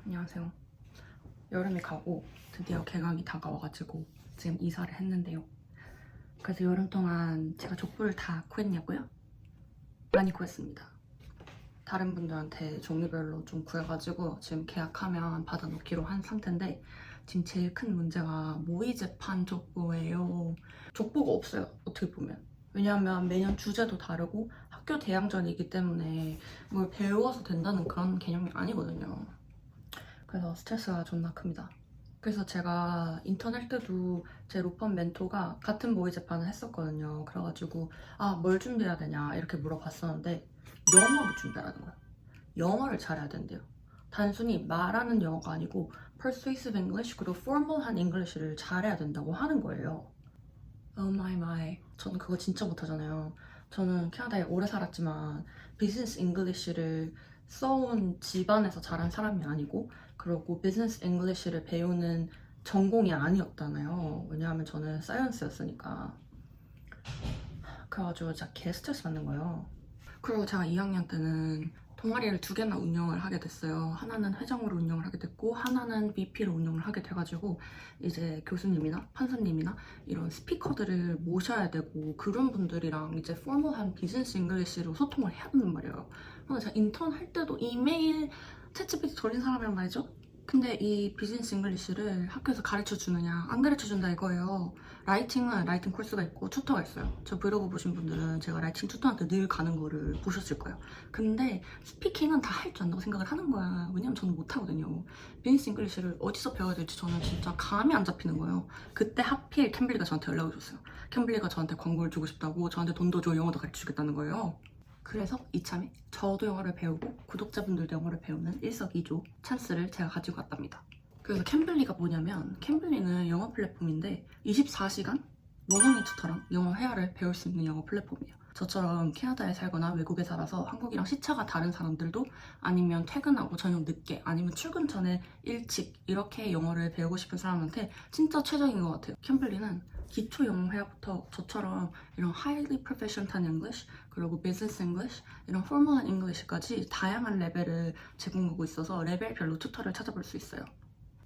안녕하세요. 여름이 가고 드디어 개강이 다가와가지고 지금 이사를 했는데요. 그래서 여름 동안 제가 족보를 다 구했냐고요? 많이 구했습니다. 다른 분들한테 종류별로 좀 구해가지고 지금 계약하면 받아놓기로 한 상태인데, 지금 제일 큰 문제가 모의제판 족보예요. 족보가 없어요, 어떻게 보면. 왜냐하면 매년 주제도 다르고 학교 대항전이기 때문에 뭘 배워서 된다는 그런 개념이 아니거든요. 그래서 스트레스가 존나 큽니다. 그래서 제가 인턴 할 때도 제 로펌 멘토가 같은 모의 재판을 했었거든요. 그래가지고 뭘 준비해야 되냐 이렇게 물어봤었는데, 영어를 준비하라는 거예요. 영어를 잘해야 된대요. 단순히 말하는 영어가 아니고 persuasive English 그리고 formal한 English를 잘해야 된다고 하는 거예요. Oh my my. 저는 그거 진짜 못하잖아요. 저는 캐나다에 오래 살았지만 비즈니스 잉글리시를 써온 집안에서 자란 사람이 아니고, 그리고 비즈니스 잉글리시를 배우는 전공이 아니었잖아요. 왜냐하면 저는 사이언스였으니까. 그래가지고 진짜 개 스트레스 받는 거예요. 그리고 제가 2학년 때는 동아리를 2개나 운영을 하게 됐어요. 하나는 회장으로 운영을 하게 됐고 하나는 VP로 운영을 하게 돼가지고 이제 교수님이나 판사님이나 이런 스피커들을 모셔야 되고, 그런 분들이랑 이제 포멀한 비즈니스 잉글리시로 소통을 해야 된단 말이에요. 그래서 제가 인턴 할 때도 이메일 챗GPT 돌린 사람이란 말이죠. 근데 이 비즈니스 잉글리시를 학교에서 가르쳐 주느냐 안 가르쳐 준다 이거예요. 라이팅은 라이팅 코र्스가 있고 튜터가 있어요. 저 브이로그 보신 분들은 제가 라이팅 튜터한테 늘 가는 거를 보셨을 거예요. 근데 스피킹은 다 할 줄 안다고 생각을 하는 거야. 왜냐면 저는 못하거든요. 비즈니스 잉글리시를 어디서 배워야 될지 저는 진짜 감이 안 잡히는 거예요. 그때 하필 캠블리가 저한테 연락을 줬어요. 캠블리가 저한테 광고를 주고 싶다고, 저한테 돈도 줘, 영어도 가르쳐 주겠다는 거예요. 그래서 이참에 저도 영어를 배우고 구독자분들도 영어를 배우는 일석이조 찬스를 제가 가지고 왔답니다. 그래서 캠블리가 뭐냐면, 캠블리는 영어 플랫폼인데 24시간 원어민 튜터랑 영어 회화를 배울 수 있는 영어 플랫폼이에요. 저처럼 캐나다에 살거나 외국에 살아서 한국이랑 시차가 다른 사람들도, 아니면 퇴근하고 저녁 늦게, 아니면 출근 전에 일찍 이렇게 영어를 배우고 싶은 사람한테 진짜 최적인 것 같아요. 캠블리는 기초 영어 회화부터 저처럼 이런 highly proficient English, 그리고 business English, 이런 formal English까지 다양한 레벨을 제공하고 있어서 레벨별로 튜터를 찾아볼 수 있어요.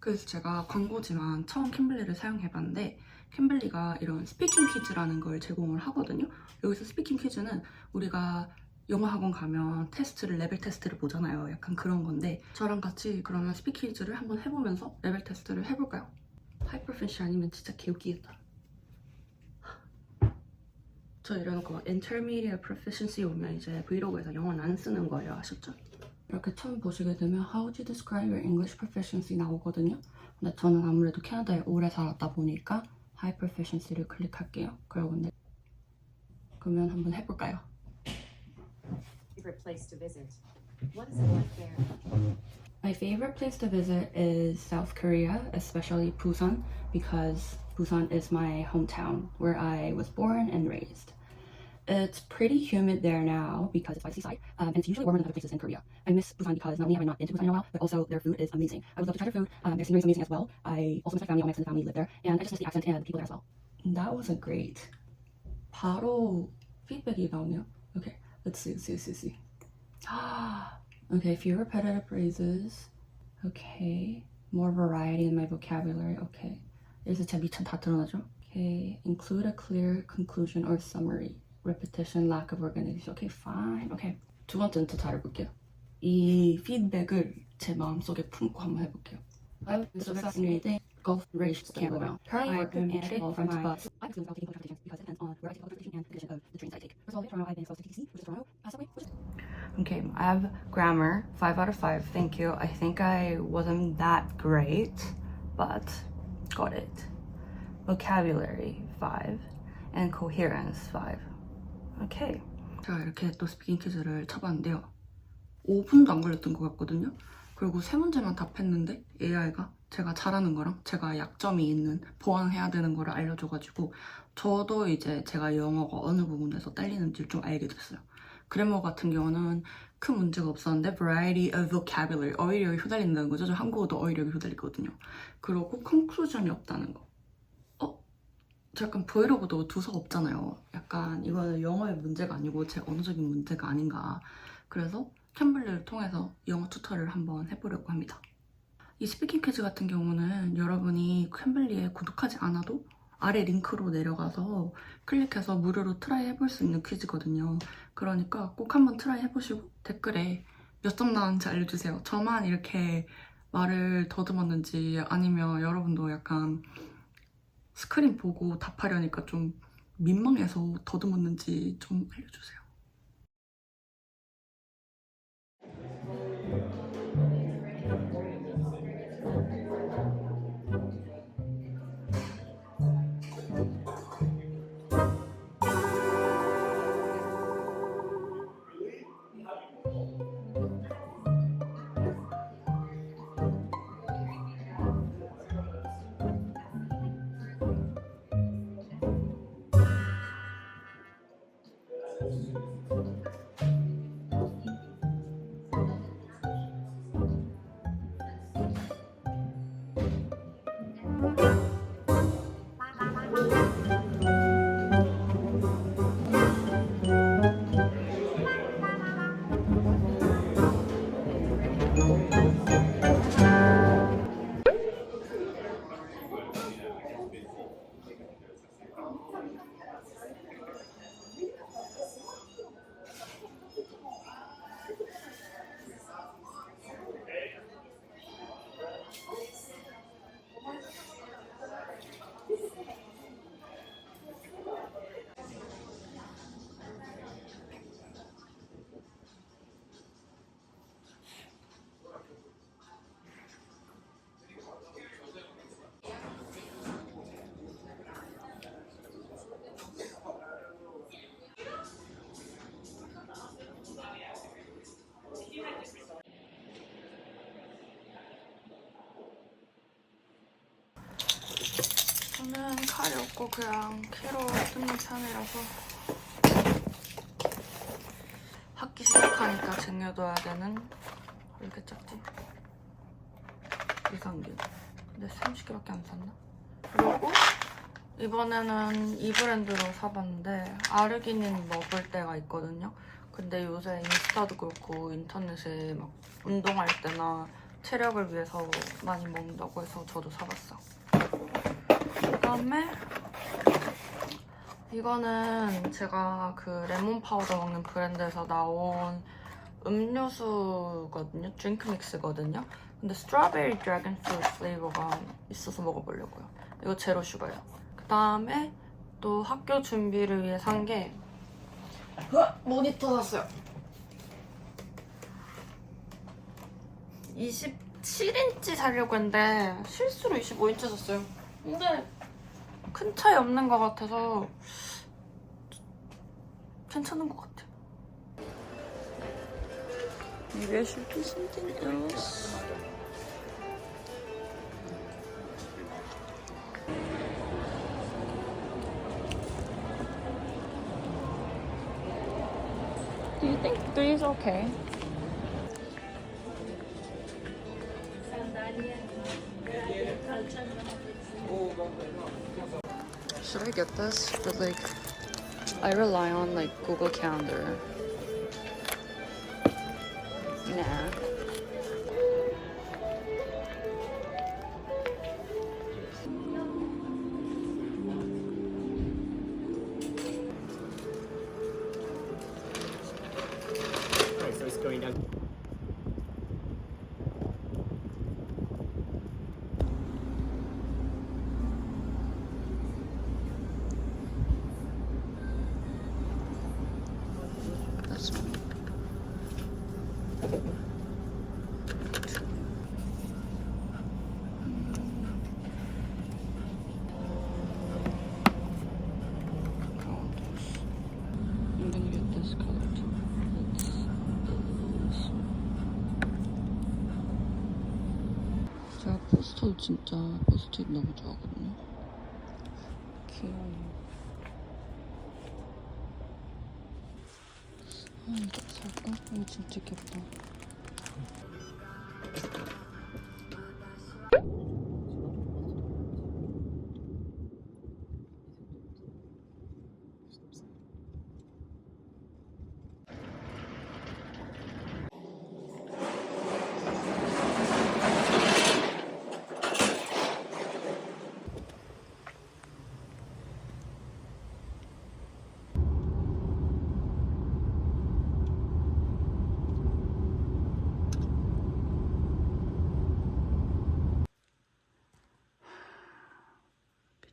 그래서 제가 광고지만 처음 캠블리를 사용해봤는데, 캠블리가 이런 스피킹 퀴즈라는 걸 제공을 하거든요. 여기서 스피킹 퀴즈는 우리가 영어 학원 가면 레벨 테스트를 보잖아요. 약간 그런 건데, 저랑 같이 그러면 스피킹 퀴즈를 한번 해보면서 레벨 테스트를 해볼까요? 하이퍼펜시 아니면 진짜 개웃기겠다. 저 이래놓고 막 intermediate proficiency 오면 이제 브이로그에서 영어는 안 쓰는 거예요. 아셨죠? 이렇게 처음 보시게 되면 How would you describe your English proficiency 나오거든요. 근데 저는 아무래도 캐나다에 오래 살았다 보니까 High proficiency를 클릭할게요. 그러면 한번 해볼까요? Favorite place to visit? What is it like there? My favorite place to visit is South Korea, especially Busan, because Busan is my hometown where I was born and raised. It's pretty humid there now because it's by the seaside, and it's usually warmer than other places in Korea. I miss Busan because not only have I not been to Busan in a while, but also their food is amazing. I would love to try their food. Their scenery is amazing as well. I also miss my family. All my extended family live there, and I just miss the accent and the people there as well. That was a great. 바로 feedback이 나오네요. Okay, let's see. Okay, few repetitive phrases. Okay, more variety in my vocabulary. Okay, 여기서 제 미천 다 드러나죠? Okay, include a clear conclusion or summary. Repetition, lack of organization. Okay, fine. Okay, 두 번째는 더 잘해볼게요. 이 피드백을 제 마음속에 품고 한번 해볼게요. I'm so fascinated Gulf Bridge Camera. Currently, I am unable from my bus. I'm concerned about taking public transportation because it depends on where I take public transportation and the condition of the trains I take. First of all, Toronto, I've been exposed to TTC, which is Toronto subway, which is Okay, I have grammar, 5 out of 5, thank you. I think I wasn't that great, but got it. Vocabulary, 5, and coherence, 5. Okay. 제가 이렇게 또 스피킹 퀴즈를 쳐봤는데요. 5분도 안 걸렸던 것 같거든요. 그리고 3문제만 답했는데 AI가 제가 잘하는 거랑 제가 약점이 있는 보완해야 되는 거를 알려줘가지고 저도 이제 제가 영어가 어느 부분에서 딸리는지 좀 알게 됐어요. 그래머 같은 경우는 큰 문제가 없었는데 variety of vocabulary, 어휘력이 휘달린다는 거죠. 저 한국어도 어휘력이 휘달리거든요. 그리고 conclusion이 없다는 거. 저 약간 브이로그도 두서 없잖아요. 약간 이거는 영어의 문제가 아니고 제 언어적인 문제가 아닌가. 그래서 캠블리를 통해서 영어 튜터를 한번 해보려고 합니다. 이 스피킹 퀴즈 같은 경우는 여러분이 캠블리에 구독하지 않아도 아래 링크로 내려가서 클릭해서 무료로 트라이 해볼 수 있는 퀴즈거든요. 그러니까 꼭 한번 트라이 해보시고 댓글에 몇 점 나왔는지 알려주세요. 저만 이렇게 말을 더듬었는지 아니면 여러분도 약간 스크린 보고 답하려니까 좀 민망해서 더듬었는지 좀 알려주세요. 저는 칼이 없고 그냥 키로 뜯는 편이라서 학기 시작하니까 쟁여둬야 되는 왜 이렇게 작지? 이상균. 근데 30개밖에 안 샀나? 그리고 이번에는 이 브랜드로 사봤는데 아르기닌 먹을 때가 있거든요. 근데 요새 인스타도 그렇고 인터넷에 막 운동할 때나 체력을 위해서 많이 먹는다고 해서 저도 사봤어. 그다음에 이거는 제가 그 레몬 파우더 먹는 브랜드에서 나온 음료수거든요. 드링크 믹스거든요. 근데 스트로베리 드래곤 프루트 플레이버가 있어서 먹어보려고요. 이거 제로 슈가예요. 그다음에 또 학교 준비를 위해 산 게 모니터 샀어요. 27인치 사려고 했는데 실수로 25인치 샀어요. 근데 큰 차이 없는 것 같아서 괜찮은 것 같아요. Maybe I should do something else. Do you think 3 is okay? Should I get this? But like, I rely on like Google Calendar. Nah. Right, so it's going down. 저 진짜 포스트잇 너무 좋아하거든요. 귀여워. 이거 살까? 이거 진짜 귀엽다.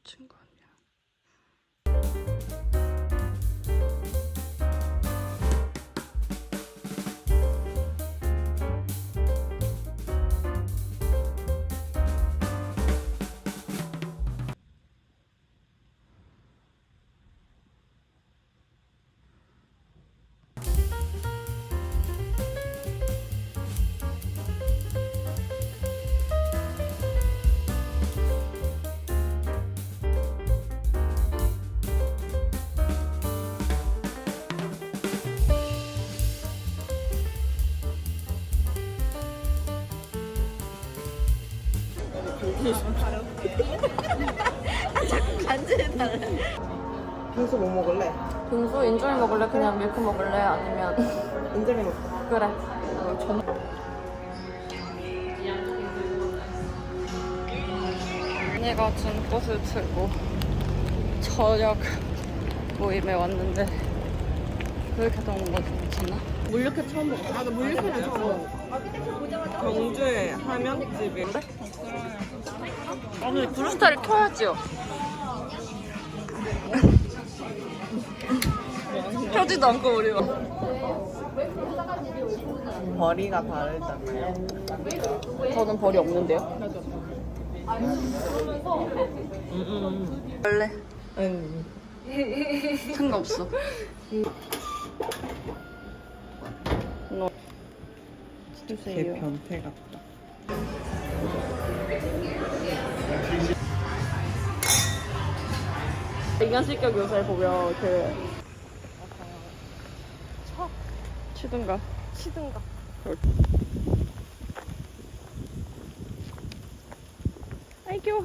미친 거 아니야? 빙수 뭐 먹을래? 빙수 인절미 먹을래? 그냥 밀크 먹을래? 아니면 인절미 먹자. 그래. 언니가 준 꽃을 들고 저녁 모임에 왔는데 왜 이렇게 더운 거지? 괜찮아? 물육회 처음 먹어. 나도 물육회는 처음 먹어. 경주에 하면집이. 아니 브루스타를 켜야지요. 켜지도 않고 우리가. 벌이가 다르잖아요. 저는 벌이 없는데요. 원래 응. 상관없어. 걔 주세요. 변태 같다. 인간실격 요새 보면 치든가. 아이 귀여워.